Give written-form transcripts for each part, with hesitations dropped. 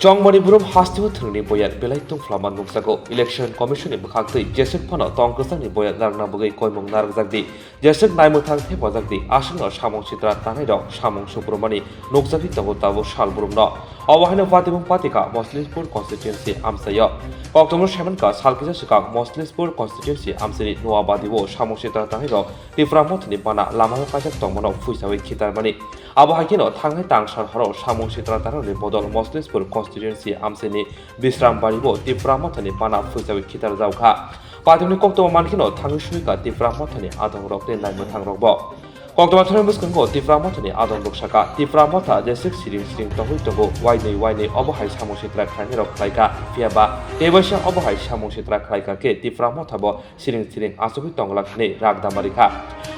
Chongmani Burum Hastiwa Thungni Boyat Belaitung Flaman Nungsago Election Commission in Bukhakti Jesuk Pano Tongkasani Boyat Narna Bugai Koimong Nargzagdi Jesuk Naimutang Tepozagdi Ashano Shamong Chitra Tanaido Shamong Subrumani Nungzagi Tabu Shalburumno Awahana Fatimum Patika Moslispur Constituency Amsayo October Shamanka Salkisa Shika Moslispur Constituency Amsiri Noabadiwo Shamong Chitra Tanaido Tiframotni Pana Lama Kajak Tomono Fuisawi Kitarmani Abahakino Tangai Tang Sharharo Shamong Chitra Tanani Bodol Moslispur Constituency Amsini Bisram Baribo Tiframotani Pana Fuisawi Kitar Zauka Patimni Kokto Mankino Tangushika Tiframotani Adam Rock Den Naimutang Robo Kokto Matanamus Kango Tiframotani Adam Rokshaka Tiframota Jesik Sirim Tohutogo Wine Obohai Shamong Chitra Kraniro Klaika Fiaba Devasha Obohai Shamong Chitra Klaika Ke Tiframotabo Siring Asuhi Tonglakne Ragdamarika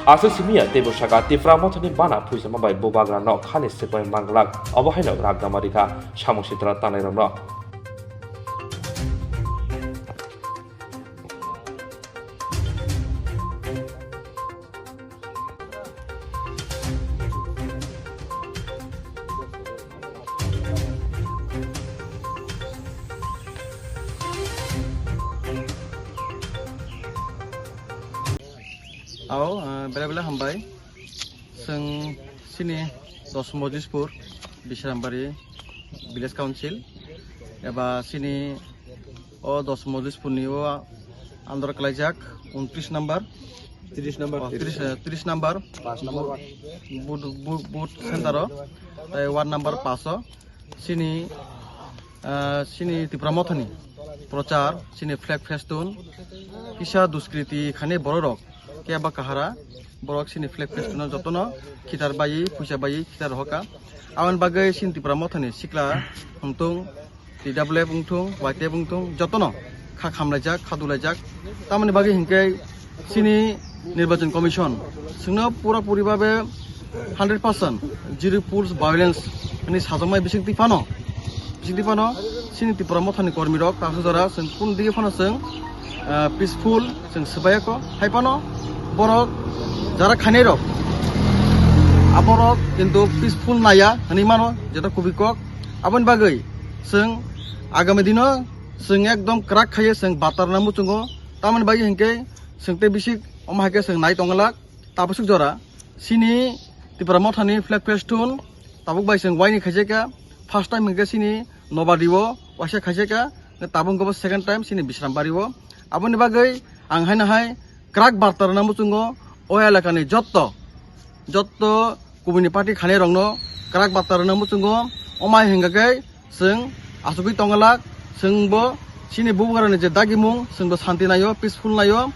Asal simia tebo shaka tiframotani bana puisa mabai bobagra no khani sepai manglak obahaino ragdamarika Shamong Chitra Tanairono Bela hambai seng sini dos Mojespur Bisrambari Village Council eba sini o dos Mojespur ni o andor kalajak 29 number 30 number 5 number but center tai ward number 5 sini Tipramothani prochar sini flag festun kisa duskriti khane borok Keba kahara borok sini flag festuna jotono kitar bayi puisa bayi kitar hoka awan bagai sin Tipramothani sikla hungtung TW bungtung YT bungtung jotono kha khamlajak khadulajak tamani bagai hingkai sini nirbachan commission sungna pura puri babe 100% zero pulse violence ani sajamai bisingti pano sini Tipramothani kormi rok kasujara sung pun dige pano sung peaceful sung sebayako haipano borok jara khane rok aborok kintu peaceful naya hani mano jeta kubikok abon bagai sung agami dino sung ekdom krak khaye sung batar namu chungo taman bagi hingke sung te bisik omahake sung nai tongalak tabusuk jora sini Tipramothani flag festun tabuk bai sung waini khajeka first time hingke sini nobadiwo wase khajeka tabung gobo second time sini Bisrambariwo abon bagai ang hai krak bartar namu chungo oyalakani jotto kubuni party khane rongno krak bartar namu chungo omai hingake sung asugi tongalak sungbo sini bubugarani je dagimung sungbo shanti nayo peaceful nayo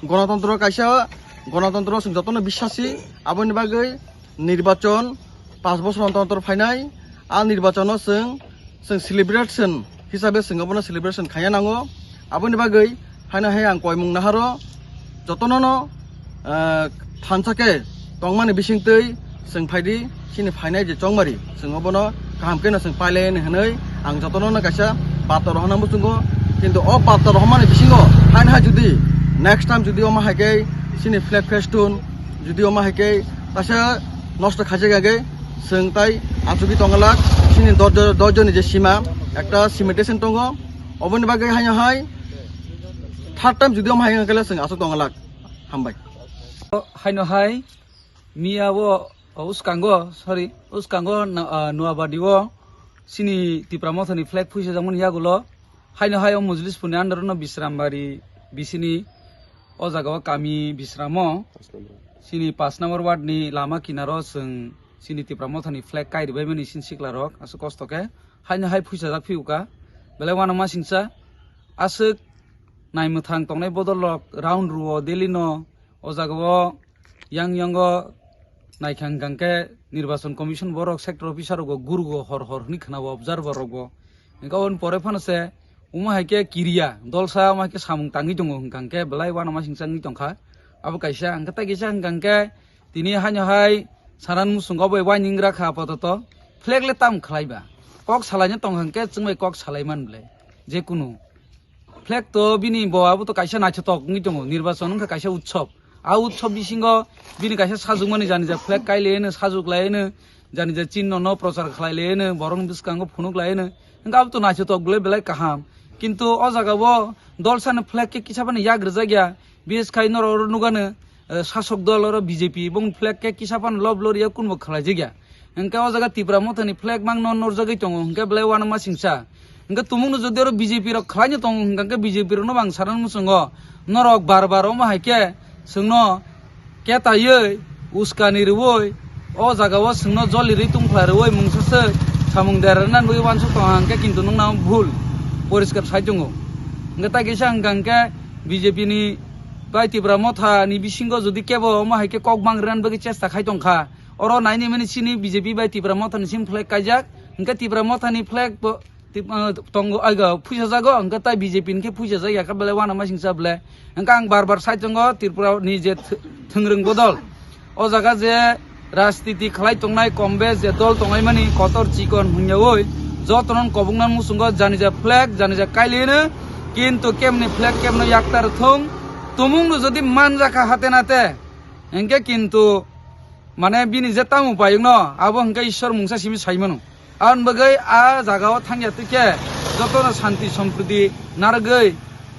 গণতন্ত্র sung jotono biswasi aboni bagai nirbachon 5 বছর অন্তর ফাইনাই আর নির্বাচন sung celebration hisabe sung abona celebration khaya nango aboni bagai haina hai ang koimung naharo jotono thansake tongmani bisingtei sung phaidi sini phainai je chongmari sung obono kahamke na sung pailen hanai ang jotono na kaisa pator hona musungo kintu o pator homani bisingo haina ha judi next time judi oma hake sini flag festun judi oma hake tasa নষ্ট খাজে গাগে sung tai asugi tongalak sini dojoni je sima ekta cimentation tongo oboni bagai haina hai third time judi om hainga kala sung asu tongalak hambai haino hai miawo uskango nuabadiwo sini Tipramothani flag puise jamon yagulo haino hai o mujlis puni andarono Bisrambari bisini o jagawa kami Bisramo sini 5 number ward ni lama kinaro sung sini Tipramothani flag kai ribai mani sin siklarok asu kostoke haino hai puisa jak fiuka bele wana ma singsa asuk naimthang tongnai bodolok round ruo delino o jagawo yango naikhang gangke nirbachan commission borok sector officer go gurugo hor ni khnawo observer rogo engkawon pore phanase uma haike kiria dolsa ma ke samung tangi dongo gangke belai wana ma singsa ni tongkha abo kaisa angkata gisa gangke tini haino hai saran musungo bai waningra kha patoto flag le tam khlaiba kok salanya tonghangke chungbai kok salaiman ble je kunu flag to bini bo abu to kaisa nachotok ni dongo nirbachan ka kaisa utsob a utsob bisingo bini kaisa sajugmani jani ja flag kailene sajuklaene jani je chin no prochar khlailene borong biskango phunuk laine engka to nacho tok bele belai kaham কিন্তু o jaga bo dol san flag ke kisabani yagrja gya BS খাই নর নুগানে শাসক দল আর BJP এবং flag কে কিসাপান লব লরিয়া কুনবো খালাইছে গিয়া এনকা ও জায়গা তিপ্রা মতনি ফ্ল্যাগ মাং নর জায়গায় দङ এনকা বেলে ওয়ান মা সিংসা এনকা তুমুং যদি আর বিজেপি র খালাইনি দङ এনকা বিজেপি র বাং সারান মুসঙ্গ নরক বারবার ও মাহাইকে সোंनो কে তাইयै উস্কানি রবই ও জায়গা ও সোंनो জলিরি তুংফারoi মুংসাসে সামুং দেরানান বই ওয়ান সু তংকে কিন্তু নং নাম ভুল পরিষ্কার সাই দङ এনকা তাই গেসা এনকা BJP ni bai tibra motha ni bisingo jodi kebo mahaike kok bangran bagi chesta khai tongkha oro naini mani sini BJP bai tibra motha ni sim flag kaijak engka tibra motha ni flag tongo aiga puja jago engka tai BJP ni puja jaya ka bele wana masingsa bele engka ang barbar sai tongo Tripura ni je thungrung bodol o jaga je rajniti khlai tongnai kombe je dol tongai mani kotor chikon hunyaoi jotonon kobungnan musungo janija flag janija kailene kintu kemni flag kemno yaktar thong তুমুং যদি মান রাখা হাতে নাতে NK কিন্তু মানে বিনি যে তামু পাইং ন আবো হংকে ঈশ্বর মুংসা সিমি সাইমানো আন বগৈ আ জাগাও থাঙ্গিয়া তুকে যতন শান্তি সম্প্রীতি নারগৈ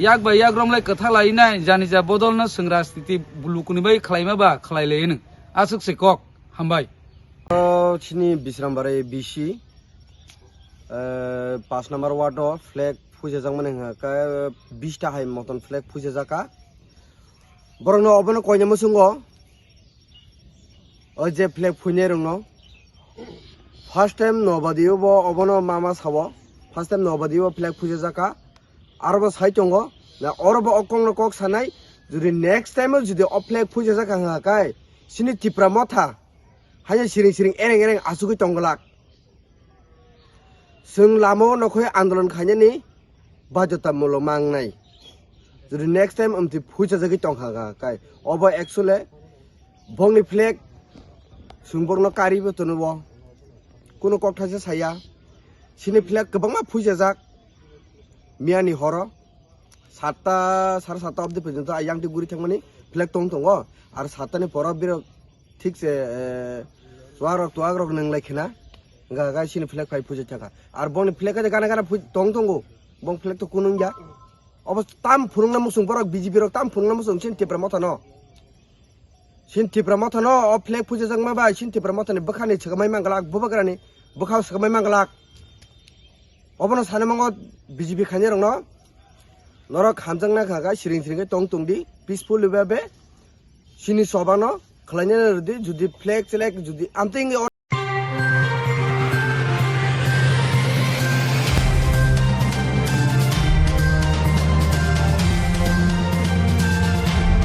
ইয়াক বা ইয়াক রমলাই কথা লাইনাই জানি যা বদল না সোं রাজনীতি বুলুকুনি bai খালাইমা বা খালাইলেন আসুক সে কক হামবাই চিনি বিশ্রামবারে বিসি 5 নম্বর ওয়ার্ড ফ্ল্যাগ ফুজে যাং মানে 20 টা হাই মতন ফ্ল্যাগ ফুজে যাকা বরং অবনো কইনা মুসুঙ্গ ও যে ফ্ল্যাগ ফুইনে রং ফার্স্ট টাইম নবাদিও ব অবনো মামা সাব ফার্স্ট টাইম নবাদিও ফ্ল্যাগ ফুজে যাকা আরব সাইতঙ্গ না অরব অকং কক সানাই যদি নেক্সট টাইম যদি অ ফ্ল্যাগ ফুজে যাকা হাকাই সিনি টিপ্রা মথা হাই সিরিং সিরিং এরেং এরেং আসুগৈ তংগলাক जों लामो नखय आन्दोलन खायनायनि बाध्यतामूलक मांगनाय যদি নেক্সট টাইম আমতি ফুইছা জাগি টংখাগা কাই অব একচুয়ালি বংনি ফ্লেগ সুংবংনো কারিবো তনুব কোনো ককথাসে সায়া সিনি ফ্লেগ গোबांमा ফুইছা জাক মিয়ানি হর 7টা 7:30 অবধি পর্যন্ত আয়াংটি গুরি থাকমানি ফ্লেগ টং টং আর 7টানি পর বির ঠিকসে ওয়ারক নংলাইখনা গাগা সিনি ফ্লেগ ফাই ফুইছা থাকা আর বংনি ফ্লেগা গানা গানা টং টংগো বং ফ্লেগ তো কুনুং যা অবশ্য তাম ফুরুংনা মুসুং বরক বিজেপি রক তাম ফুরুংনা মুসুং সিন টিপ্রা মথা ন অ ফ্লেগ ফুজে জাংমা বাই সিন টিপ্রা মথানি বখানি ছগামাই মাংগলাক ববগ্রানি বখাও ছগামাই মাংগলাক অবনো সানে মঙ্গ বিজেপি খানি রং ন নরক হামজাংনা খাগা সিরিং সিরিং টং টং দি পিসফুল বেবে সিনি সবানো খলাইনে রদি যদি ফ্লেগ সেলেক যদি আমতিং